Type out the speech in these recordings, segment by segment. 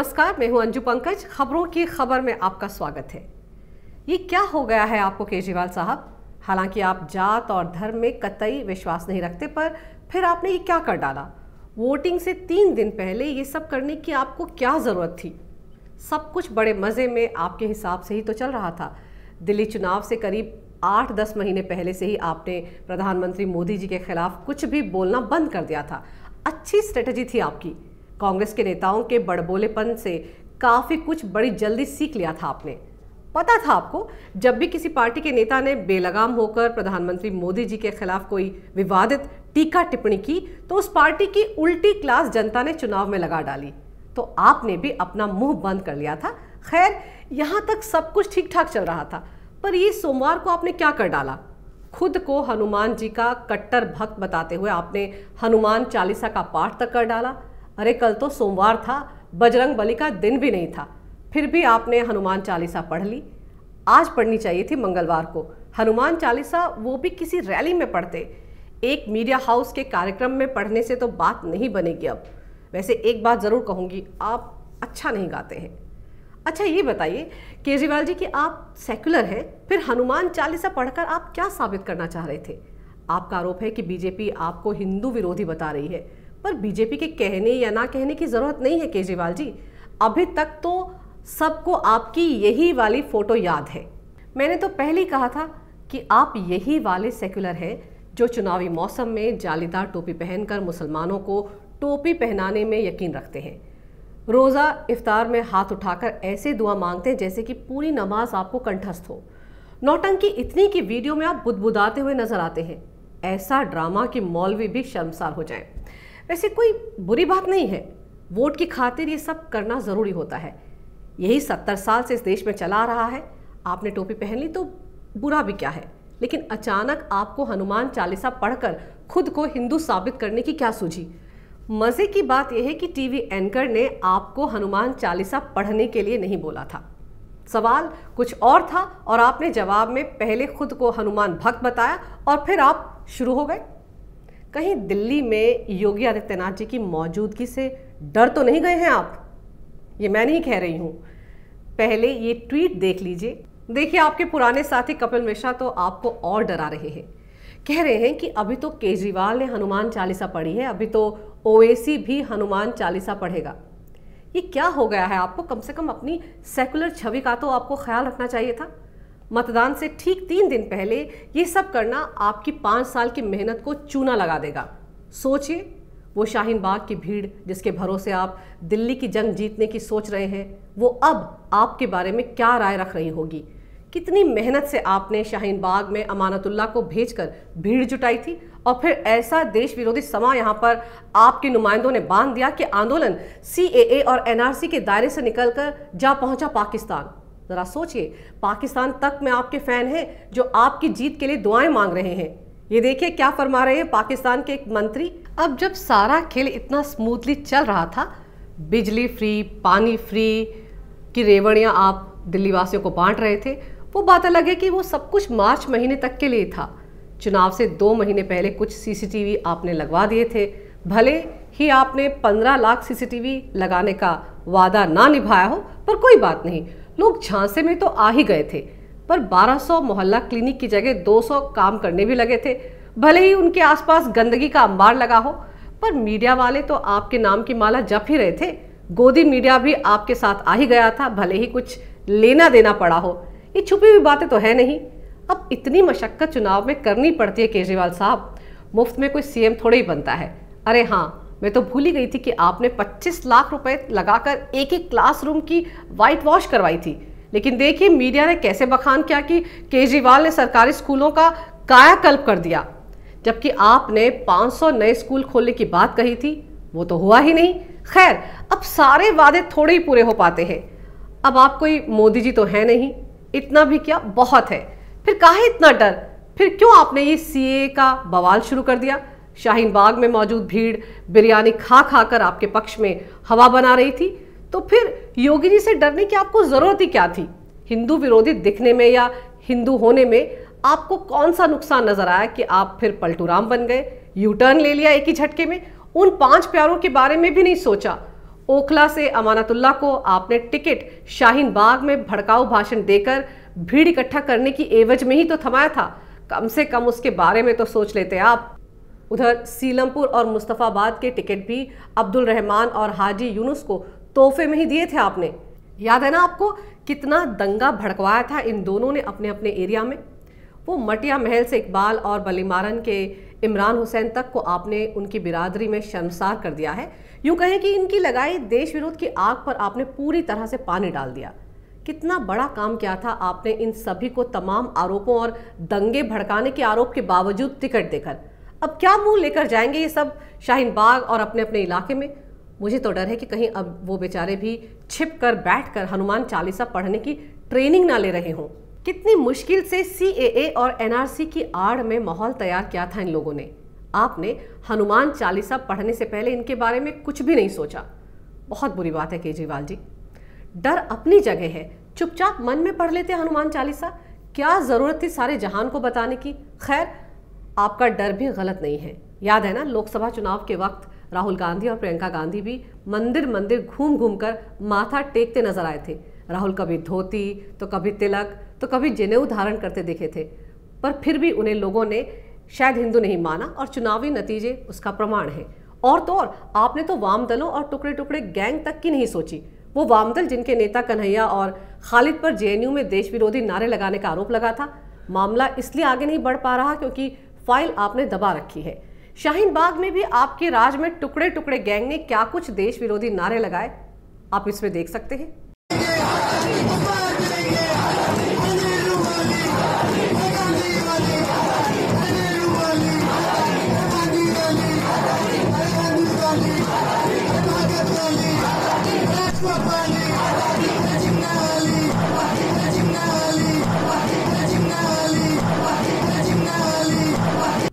नमस्कार, मैं हूं अंजू पंकज। खबरों की खबर में आपका स्वागत है। ये क्या हो गया है आपको केजरीवाल साहब? हालांकि आप जात और धर्म में कतई विश्वास नहीं रखते, पर फिर आपने ये क्या कर डाला? वोटिंग से 3 दिन पहले ये सब करने की आपको क्या ज़रूरत थी? सब कुछ बड़े मज़े में आपके हिसाब से ही तो चल रहा था। दिल्ली चुनाव से करीब 8-10 महीने पहले से ही आपने प्रधानमंत्री मोदी जी के खिलाफ कुछ भी बोलना बंद कर दिया था। अच्छी स्ट्रेटजी थी आपकी। कांग्रेस के नेताओं के बड़बोलेपन से काफ़ी कुछ बड़ी जल्दी सीख लिया था आपने। पता था आपको, जब भी किसी पार्टी के नेता ने बेलगाम होकर प्रधानमंत्री मोदी जी के खिलाफ कोई विवादित टीका टिप्पणी की तो उस पार्टी की उल्टी क्लास जनता ने चुनाव में लगा डाली। तो आपने भी अपना मुंह बंद कर लिया था। खैर, यहाँ तक सब कुछ ठीक ठाक चल रहा था, पर ये सोमवार को आपने क्या कर डाला? खुद को हनुमान जी का कट्टर भक्त बताते हुए आपने हनुमान चालीसा का पाठ तक कर डाला। अरे कल तो सोमवार था, बजरंग बली का दिन भी नहीं था, फिर भी आपने हनुमान चालीसा पढ़ ली। आज पढ़नी चाहिए थी मंगलवार को हनुमान चालीसा, वो भी किसी रैली में पढ़ते। एक मीडिया हाउस के कार्यक्रम में पढ़ने से तो बात नहीं बनेगी। अब वैसे एक बात ज़रूर कहूँगी, आप अच्छा नहीं गाते हैं। अच्छा ये बताइए केजरीवाल जी कि आप सेक्युलर हैं, फिर हनुमान चालीसा पढ़कर आप क्या साबित करना चाह रहे थे? आपका आरोप है कि बीजेपी आपको हिंदू विरोधी बता रही है, पर बीजेपी के कहने या ना कहने की ज़रूरत नहीं है केजरीवाल जी। अभी तक तो सबको आपकी यही वाली फ़ोटो याद है। मैंने तो पहले ही कहा था कि आप यही वाले सेक्युलर हैं जो चुनावी मौसम में जालीदार टोपी पहनकर मुसलमानों को टोपी पहनाने में यकीन रखते हैं। रोज़ा इफ्तार में हाथ उठाकर ऐसे दुआ मांगते हैं जैसे कि पूरी नमाज आपको कंठस्थ हो। नौटंकी इतनी कि वीडियो में आप बुदबुदाते हुए नजर आते हैं। ऐसा ड्रामा कि मौलवी भी शर्मसार हो जाएं। वैसे कोई बुरी बात नहीं है, वोट की खातिर ये सब करना ज़रूरी होता है। यही 70 साल से इस देश में चला आ रहा है। आपने टोपी पहन ली तो बुरा भी क्या है, लेकिन अचानक आपको हनुमान चालीसा पढ़कर खुद को हिंदू साबित करने की क्या सूझी? मज़े की बात यह है कि टीवी एंकर ने आपको हनुमान चालीसा पढ़ने के लिए नहीं बोला था। सवाल कुछ और था और आपने जवाब में पहले खुद को हनुमान भक्त बताया और फिर आप शुरू हो गए। कहीं दिल्ली में योगी आदित्यनाथ जी की मौजूदगी से डर तो नहीं गए हैं आप? ये मैं नहीं कह रही हूँ, पहले ये ट्वीट देख लीजिए। देखिए, आपके पुराने साथी कपिल मिश्रा तो आपको और डरा रहे हैं। कह रहे हैं कि अभी तो केजरीवाल ने हनुमान चालीसा पढ़ी है, अभी तो ओवैसी भी हनुमान चालीसा पढ़ेगा। ये क्या हो गया है आपको? कम से कम अपनी सेकुलर छवि का तो आपको ख्याल रखना चाहिए था। मतदान से ठीक 3 दिन पहले ये सब करना आपकी 5 साल की मेहनत को चूना लगा देगा। सोचिए, वो शाहीन बाग की भीड़ जिसके भरोसे आप दिल्ली की जंग जीतने की सोच रहे हैं, वो अब आपके बारे में क्या राय रख रही होगी? कितनी मेहनत से आपने शाहीन बाग में अमानतुल्लाह को भेजकर भीड़ जुटाई थी, और फिर ऐसा देश विरोधी समा यहाँ पर आपके नुमाइंदों ने बांध दिया कि आंदोलन CAA और NRC के दायरे से निकलकर जा पहुंचा पाकिस्तान। जरा सोचिए, पाकिस्तान तक में आपके फैन हैं जो आपकी जीत के लिए दुआएं मांग रहे हैं। ये देखिए क्या फरमा रहे हैं पाकिस्तान के एक मंत्री। अब जब सारा खेल इतना स्मूथली चल रहा था, बिजली फ्री, पानी फ्री की रेवड़ियां आप दिल्ली वासियों को बांट रहे थे, वो बात अलग है कि वो सब कुछ मार्च महीने तक के लिए था। चुनाव से 2 महीने पहले कुछ CCTV आपने लगवा दिए थे। भले ही आपने 15 लाख CCTV लगाने का वादा ना निभाया हो, पर कोई बात नहीं, लोग झांसे में तो आ ही गए थे। पर 1200 मोहल्ला क्लिनिक की जगह 200 काम करने भी लगे थे। भले ही उनके आसपास गंदगी का अंबार लगा हो, पर मीडिया वाले तो आपके नाम की माला जप ही रहे थे। गोदी मीडिया भी आपके साथ आ ही गया था, भले ही कुछ लेना देना पड़ा हो। ये छुपी हुई बातें तो है नहीं। अब इतनी मशक्कत चुनाव में करनी पड़ती है केजरीवाल साहब, मुफ्त में कोई CM थोड़े ही बनता है। अरे हाँ, मैं तो भूल ही गई थी कि आपने 25 लाख रुपए लगाकर एक क्लासरूम की वाइट वॉश करवाई थी। लेकिन देखिए मीडिया ने कैसे बखान किया कि केजरीवाल ने सरकारी स्कूलों का कायाकल्प कर दिया, जबकि आपने 500 नए स्कूल खोलने की बात कही थी, वो तो हुआ ही नहीं। खैर, अब सारे वादे थोड़े ही पूरे हो पाते हैं। अब आप कोई मोदी जी तो है नहीं, इतना भी क्या बहुत है। फिर काहे इतना डर? फिर क्यों आपने ये CAA का बवाल शुरू कर दिया? शाहीन बाग में मौजूद भीड़ बिरयानी खा खाकर आपके पक्ष में हवा बना रही थी, तो फिर योगी जी से डरने की आपको जरूरत ही क्या थी? हिंदू विरोधी दिखने में या हिंदू होने में आपको कौन सा नुकसान नजर आया कि आप फिर पलटूराम बन गए, U-टर्न ले लिया एक ही झटके में? उन 5 प्यारों के बारे में भी नहीं सोचा, ओखला से अमानतुल्लाह को आपने टिकट शाहीन बाग में भड़काऊ भाषण देकर भीड़ इकट्ठा करने की एवज में ही तो थमाया था। कम से कम उसके बारे में तो सोच लेते आप। उधर सीलमपुर और मुस्तफाबाद के टिकट भी अब्दुल रहमान और हाजी यूनुस को तोहफे में ही दिए थे आपने। याद है ना आपको कितना दंगा भड़कवाया था इन दोनों ने अपने अपने एरिया में। वो मटिया महल से इकबाल और बलीमारन के इमरान हुसैन तक को आपने उनकी बिरादरी में शर्मसार कर दिया है। यूं कहें कि इनकी लगाई देश विरोध की आग पर आपने पूरी तरह से पानी डाल दिया। कितना बड़ा काम किया था आपने इन सभी को तमाम आरोपों और दंगे भड़काने के आरोप के बावजूद टिकट देकर। अब क्या मुंह लेकर जाएंगे ये सब शाहीन बाग और अपने अपने इलाके में। मुझे तो डर है कि कहीं अब वो बेचारे भी छिप कर बैठ कर हनुमान चालीसा पढ़ने की ट्रेनिंग ना ले रहे हों। कितनी मुश्किल से CAA और NRC की आड़ में माहौल तैयार किया था इन लोगों ने। आपने हनुमान चालीसा पढ़ने से पहले इनके बारे में कुछ भी नहीं सोचा। बहुत बुरी बात है केजरीवाल जी। डर अपनी जगह है, चुपचाप मन में पढ़ लेते हनुमान चालीसा। क्या जरूरत थी सारे जहान को बताने की। खैर, आपका डर भी गलत नहीं है। याद है ना लोकसभा चुनाव के वक्त राहुल गांधी और प्रियंका गांधी भी मंदिर मंदिर घूम घूम कर माथा टेकते नजर आए थे। राहुल कभी धोती तो कभी तिलक तो कभी जनेऊ धारण करते दिखे थे, पर फिर भी उन्हें लोगों ने शायद हिंदू नहीं माना और चुनावी नतीजे उसका प्रमाण है। और तो और आपने तो वाम दलों और टुकड़े टुकड़े गैंग तक की नहीं सोची। वो वाम दल जिनके नेता कन्हैया और खालिद पर JNU में देश विरोधी नारे लगाने का आरोप लगा था। मामला इसलिए आगे नहीं बढ़ पा रहा क्योंकि फाइल आपने दबा रखी है। शाहीन बाग में भी आपके राज में टुकड़े टुकड़े गैंग ने क्या कुछ देश विरोधी नारे लगाए, आप इसमें देख सकते हैं।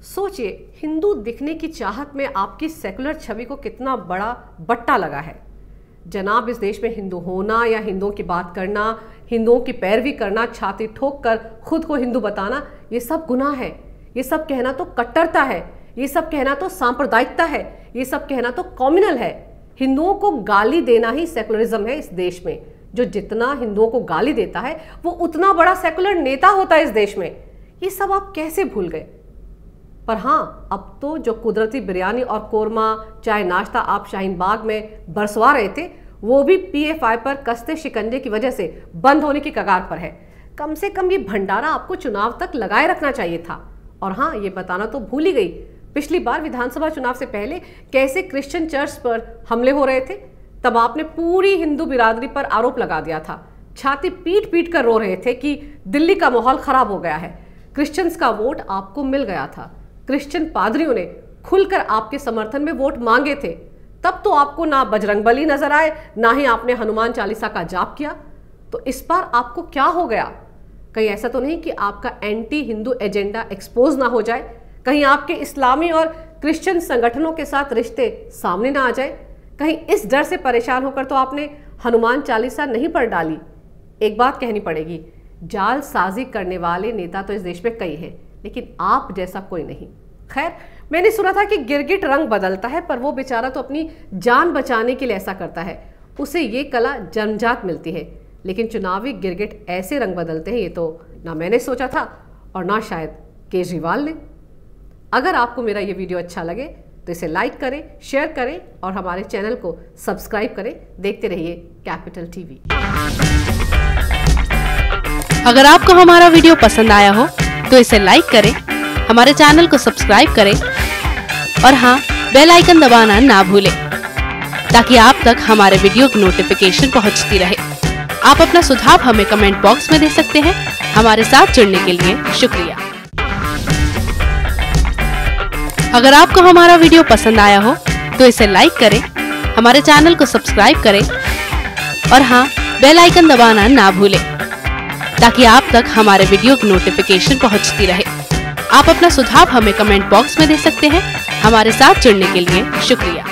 सोचिए, हिंदू दिखने की चाहत में आपकी सेकुलर छवि को कितना बड़ा बट्टा लगा है। जनाब, इस देश में हिंदू होना या हिंदुओं की बात करना, हिंदुओं की पैरवी करना, छाती ठोक कर खुद को हिंदू बताना, ये सब गुनाह है। ये सब कहना तो कट्टरता है, ये सब कहना तो सांप्रदायिकता है, ये सब कहना तो कॉम्युनल है। हिंदुओं को गाली देना ही सेकुलरिज्म है इस देश में। जो जितना हिंदुओं को गाली देता है वो उतना बड़ा सेकुलर नेता होता है इस देश में। ये सब आप कैसे भूल गए। पर हाँ, अब तो जो कुदरती बिरयानी और कोरमा चाय नाश्ता आप शाहीन बाग में बरसवा रहे थे वो भी PFI पर कसते शिकंजे की वजह से बंद होने की कगार पर है। कम से कम ये भंडारा आपको चुनाव तक लगाए रखना चाहिए था। और हाँ, ये बताना तो भूल ही गई, पिछली बार विधानसभा चुनाव से पहले कैसे क्रिश्चियन चर्च पर हमले हो रहे थे, तब आपने पूरी हिंदू बिरादरी पर आरोप लगा दिया था। छाती पीट पीट कर रो रहे थे कि दिल्ली का माहौल खराब हो गया है। क्रिश्चियंस का वोट आपको मिल गया था। क्रिश्चियन पादरियों ने खुलकर आपके समर्थन में वोट मांगे थे। तब तो आपको ना बजरंगबली नजर आए, ना ही आपने हनुमान चालीसा का जाप किया। तो इस बार आपको क्या हो गया। कहीं ऐसा तो नहीं कि आपका एंटी हिंदू एजेंडा एक्सपोज ना हो जाए, कहीं आपके इस्लामी और क्रिश्चियन संगठनों के साथ रिश्ते सामने ना आ जाए। कहीं इस डर से परेशान होकर तो आपने हनुमान चालीसा नहीं पढ़ डाली। एक बात कहनी पड़ेगी, जालसाजी करने वाले नेता तो इस देश में कई हैं, लेकिन आप जैसा कोई नहीं। खैर, मैंने सुना था कि गिरगिट रंग बदलता है, पर वो बेचारा तो अपनी जान बचाने के लिए ऐसा करता है। उसे ये कला जन्मजात मिलती है, लेकिन चुनावी गिरगिट ऐसे रंग बदलते हैं ये तो ना मैंने सोचा था और ना शायद केजरीवाल ने। अगर आपको मेरा ये वीडियो अच्छा लगे तो इसे लाइक करें, शेयर करें और हमारे चैनल को सब्सक्राइब करें। देखते रहिए कैपिटल TV। अगर आपको हमारा वीडियो पसंद आया हो तो इसे लाइक करें, हमारे चैनल को सब्सक्राइब करें और हाँ, बेल आइकन दबाना ना भूलें ताकि आप तक हमारे वीडियो की नोटिफिकेशन पहुंचती रहे। आप अपना सुझाव हमें कमेंट बॉक्स में दे सकते हैं। हमारे साथ जुड़ने के लिए शुक्रिया। अगर आपको हमारा वीडियो पसंद आया हो तो इसे लाइक करें, हमारे चैनल को सब्सक्राइब करें और हाँ, बेल आइकन दबाना ना भूलें ताकि आप तक हमारे वीडियो की नोटिफिकेशन पहुंचती रहे। आप अपना सुझाव हमें कमेंट बॉक्स में दे सकते हैं। हमारे साथ जुड़ने के लिए शुक्रिया।